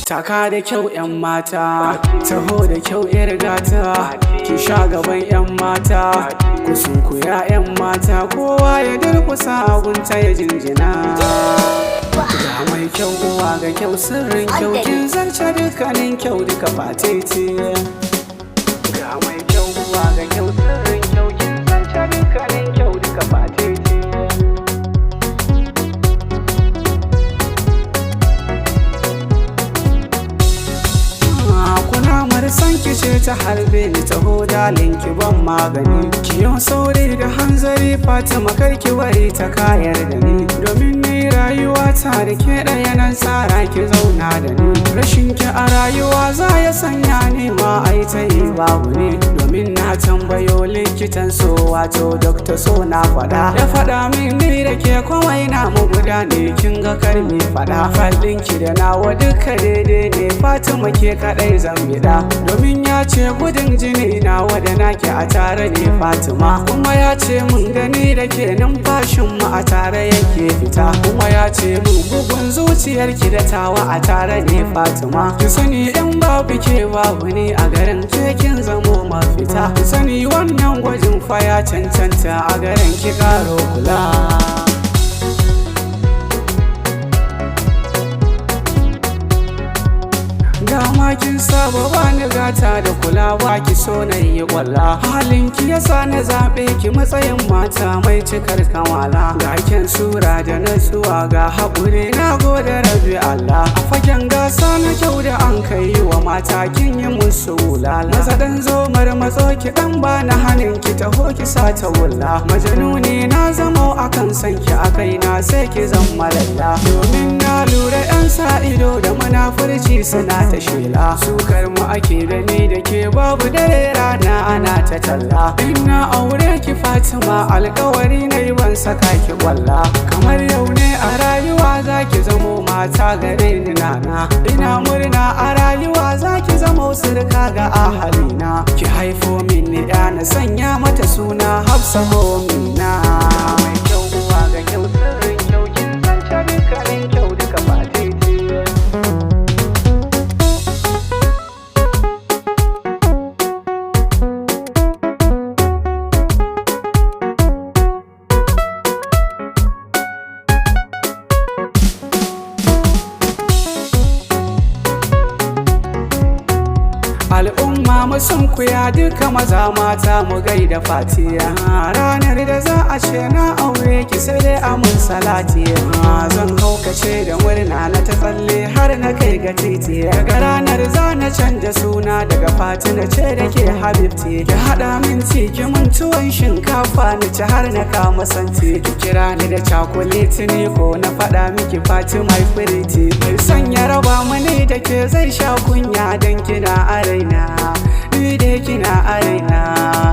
Taka da kyau 'yan mata, taho da kyau 'yar gata, ki sha gaban 'yan mata, ku sunkuya 'yan mata, kowa ya durkusa agunta ya jinjina. Ga mai kyau uwa ga kyau sirrin kyau, kin zarce dukkanin kyau duka fatiti. Ga mai kyau uwa ga kyau sirrin kyau, kin zarce dukkanin kyau duka fatiti. San ki ce ta harbe ni taho dalin ki ban magani, kiyon saurayi da hanzari Fatima kar ki bari ta kayar da ni, domin ni rayuwa ta da ke ɗaya nan tsara ki zauna da ni. Rashin ki a rayuwa za ya sanya ni ma ai ta yi babu ne, domin na tambayo likitan so wato dokta so na faɗa, ya faɗa min ni da ke komai na mu guda ne, kin ga kar mi faɗa. Fallin ki da nawa duka daidai ne, Fatima ke kaɗai zan biɗa, domin ya ce gudun jini na wada nake a tare ne Fatima, kuma ya ce mun gani da ke numfashin mu a tare yake fita, kuma ya ce mun bugun zuciyarki da tawa a tare ne Fatima. Ki sani in babu ke babu ni a garin, ke kin zamo mafita. Ki sani wannan gwajin fa ya cancanta a garin, ki karo kula. Dama kin saba bani gata da kula, ba ki so na yi kwalla, halin ki yasa na zaɓe ki matsayin mata mai cikar kamala. Ga kyan sura da natsuwa ga haƙuri, na gode rabi Allah. A fagen gasa na kyau da an kai wa mata kin yi musu wulala. Maza dan zo matso ki dan bani hannun ki taho ki sa ta wulla. Majanuni na zamo akan san ki a kaina sai ki zama lalla, domin na lura 'yan sa ido da munafurci suna ta shela. Sukar mu ake da ni da ke babu dare rana ana ta talla. Ina aure ki Fatima alkawari na yi ban saka ki kwalla, kamar yau ne a rayuwa za ki zamo mata gare ni nana. Ina murna a rayuwa za ki zamo sirka ga ahalina, ki haifo min ni ya na sanya mata suna Hafsa Homina. Mai kyau uwa ga kyau sirrin kyau, kin zance dukkanin kyau duka fatiti. Al'umma mu sunkuya duka maza mata mu gaida fatiya, ranar da za a ce na aure ki sai dai a mun salati. Zan haukace da murna na ta tsalle har na kai ga titi, daga ranar za na canja suna daga Fatima ce da ke Habibti. Ki haɗa min ti ki mun tuwon shinkafa ni ci har na kama santi, ki kira ni da cakuleti ne ko na faɗa miki Fatima firiti. Mai sanya raba mu ne da ke zai sha kunya dan kina a raina, ni dai kina a raina.